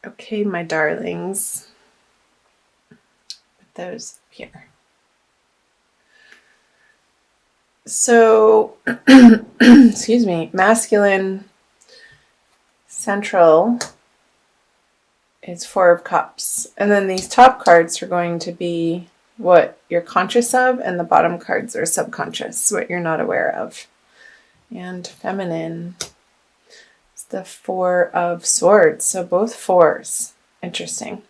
Okay, my darlings. Put those up here. So, excuse me, masculine central is 4 of Cups. And then these top cards are going to be what you're conscious of, and the bottom cards are subconscious, what you're not aware of. And feminine is the 4 of Swords, so both 4s. Interesting.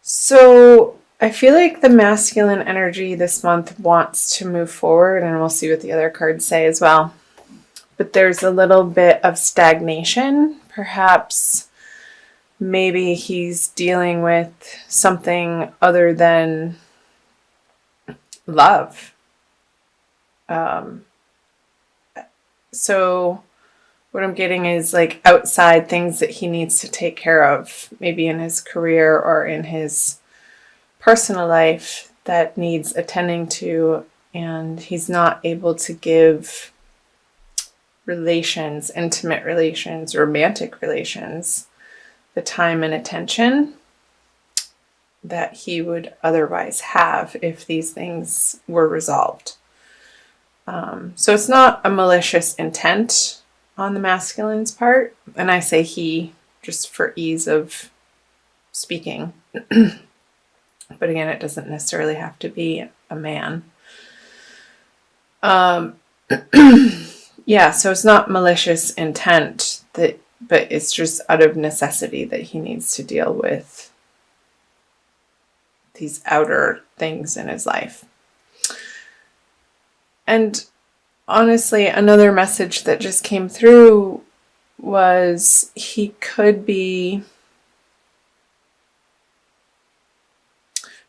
So I feel like the masculine energy this month wants to move forward, and we'll see what the other cards say as well. But there's a little bit of stagnation. Perhaps maybe he's dealing with something other than love. So what I'm getting is like outside things that he needs to take care of, maybe in his career or in his personal life that needs attending to, and he's not able to give relations, intimate relations, romantic relations, the time and attention that he would otherwise have if these things were resolved. So it's not a malicious intent on the masculine's part, and I say he just for ease of speaking. But again, it doesn't necessarily have to be a man. Yeah, so it's not malicious intent, but it's just out of necessity that he needs to deal with these outer things in his life. And honestly, another message that just came through was he could be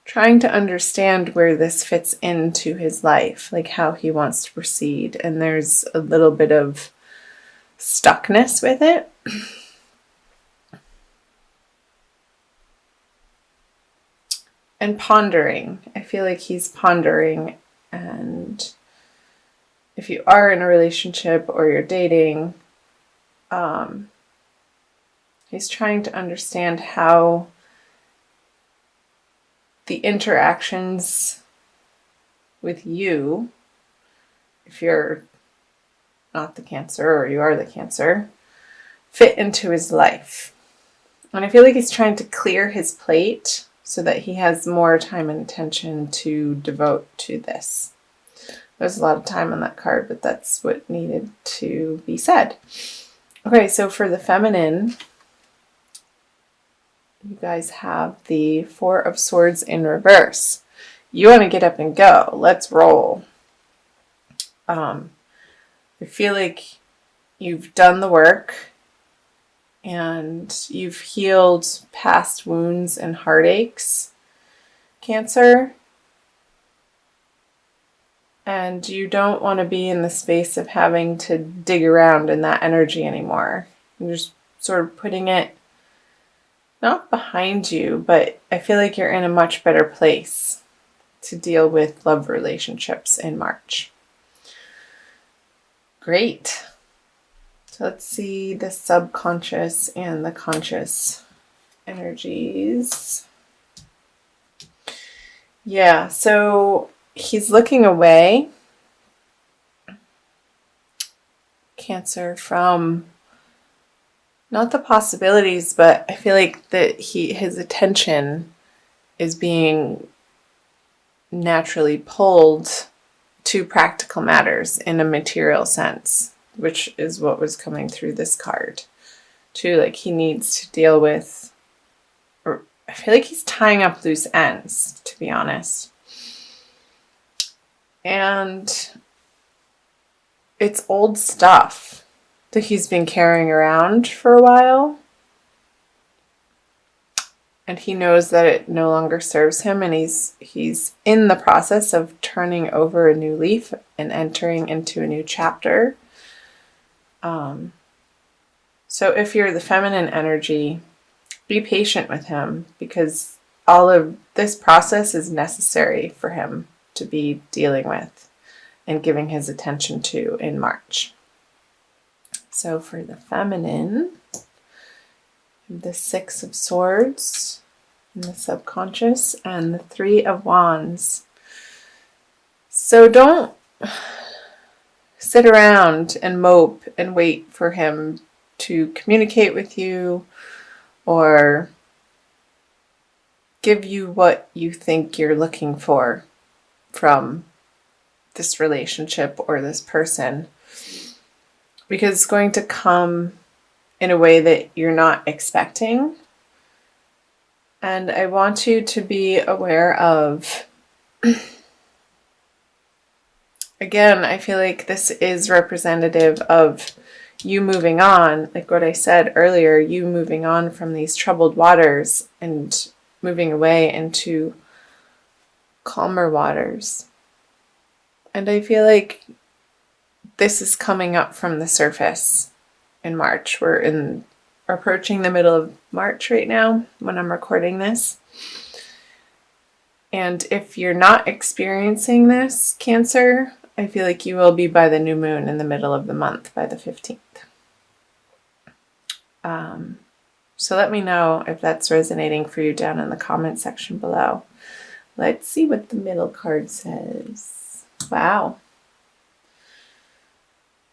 trying to understand where this fits into his life, like how he wants to proceed. And there's a little bit of stuckness with it. And pondering. I feel like he's pondering, and if you are in a relationship or you're dating, he's trying to understand how the interactions with you, if you're not the Cancer or you are the Cancer, fit into his life. And I feel like he's trying to clear his plate so that he has more time and attention to devote to this. There's a lot of time on that card, but that's what needed to be said. Okay, so for the feminine, you guys have the 4 of Swords in reverse. You want to get up and go. Let's roll. I feel like you've done the work and you've healed past wounds and heartaches, Cancer. And you don't want to be in the space of having to dig around in that energy anymore. You're just sort of putting it not behind you, but I feel like you're in a much better place to deal with love relationships in March. Great. So let's see the subconscious and the conscious energies. Yeah, so he's looking away, Cancer, from not the possibilities, but I feel like that his attention is being naturally pulled to practical matters in a material sense, which is what was coming through this card too. Like he needs to deal with, or I feel like he's tying up loose ends, to be honest. And it's old stuff that he's been carrying around for a while. And he knows that it no longer serves him, and he's in the process of turning over a new leaf and entering into a new chapter. So if you're the feminine energy, be patient with him, because all of this process is necessary for him to be dealing with and giving his attention to in March. So for the feminine, the Six of Swords in the subconscious, and the Three of Wands. So don't sit around and mope and wait for him to communicate with you or give you what you think you're looking for from this relationship or this person, because it's going to come in a way that you're not expecting. And I want you to be aware of, again, I feel like this is representative of you moving on, like what I said earlier, you moving on from these troubled waters and moving away into calmer waters. And I feel like this is coming up from the surface in March. We're approaching the middle of March right now when I'm recording this. And if you're not experiencing this, Cancer, I feel like you will be by the new moon in the middle of the month, by the 15th. So let me know if that's resonating for you down in the comment section below. Let's see what the middle card says. Wow.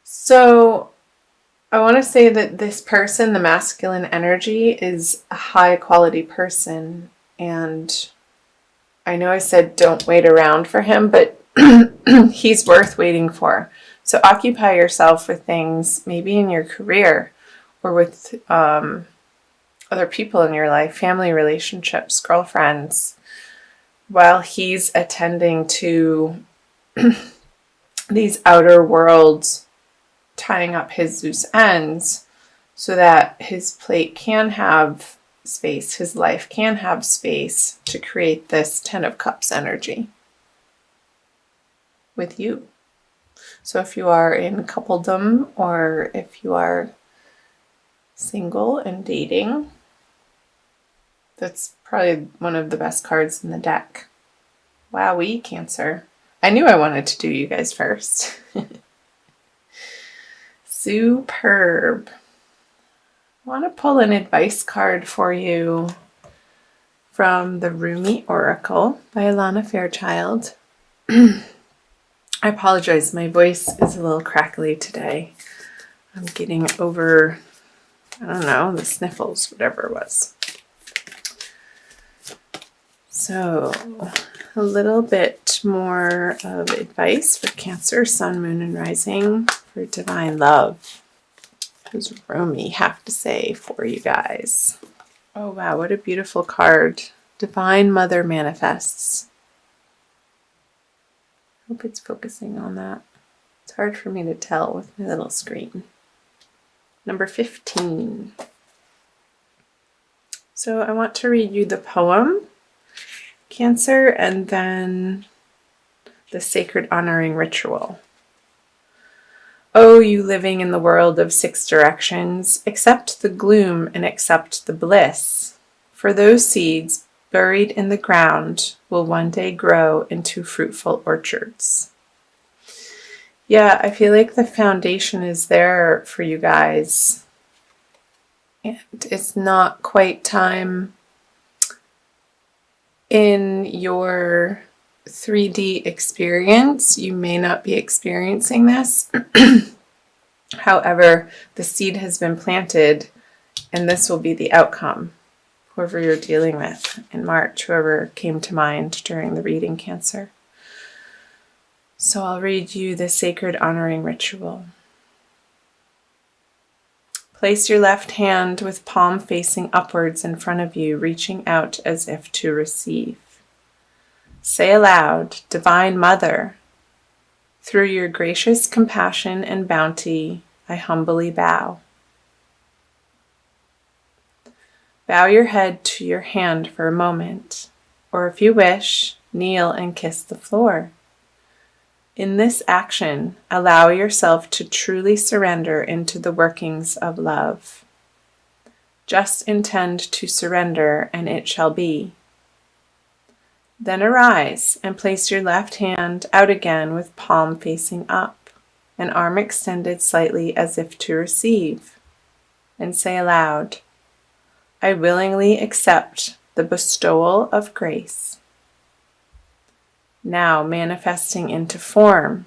So I want to say that this person, the masculine energy, is a high quality person. And I know I said don't wait around for him, but he's worth waiting for. So occupy yourself with things, maybe in your career or with other people in your life, family relationships, girlfriends, while he's attending to these outer worlds, tying up his loose ends so that his plate can have space, his life can have space to create this Ten of Cups energy with you. So if you are in coupledom or if you are single and dating, that's probably one of the best cards in the deck. Wowee, Cancer. I knew I wanted to do you guys first. Superb. I want to pull an advice card for you from the Rumi Oracle by Alana Fairchild. I apologize, my voice is a little crackly today. I'm getting over, I don't know, the sniffles, whatever it was. So, a little bit more of advice for Cancer, Sun, Moon, and Rising for divine love. What does Rumi have to say for you guys? Oh wow, what a beautiful card. Divine Mother manifests. Hope it's focusing on that. It's hard for me to tell with my little screen. Number 15. So I want to read you the poem, Cancer, and then the sacred honoring ritual. Oh, you living in the world of 6 directions, accept the gloom and accept the bliss, for those seeds buried in the ground will one day grow into fruitful orchards. Yeah, I feel like the foundation is there for you guys, and it's not quite time in your 3D experience. You may not be experiencing this. However, the seed has been planted, and this will be the outcome. Whoever you're dealing with in March, whoever came to mind during the reading, Cancer. So I'll read you the sacred honoring ritual. Place your left hand with palm facing upwards in front of you, reaching out as if to receive. Say aloud, Divine Mother, through your gracious compassion and bounty, I humbly bow. Bow your head to your hand for a moment, or if you wish, kneel and kiss the floor. In this action, allow yourself to truly surrender into the workings of love. Just intend to surrender, and it shall be. Then arise and place your left hand out again with palm facing up, and arm extended slightly as if to receive, and say aloud, I willingly accept the bestowal of grace, now manifesting into form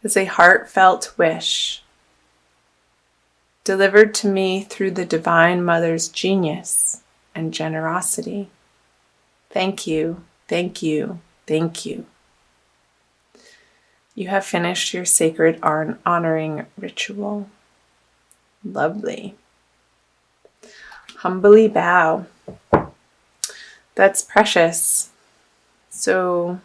as a heartfelt wish delivered to me through the Divine Mother's genius and generosity. Thank you, thank you, thank you. You have finished your sacred honoring ritual. Lovely. Humbly bow. That's precious. So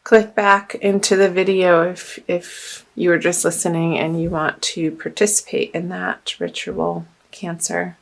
click back into the video if you were just listening and you want to participate in that ritual, Cancer.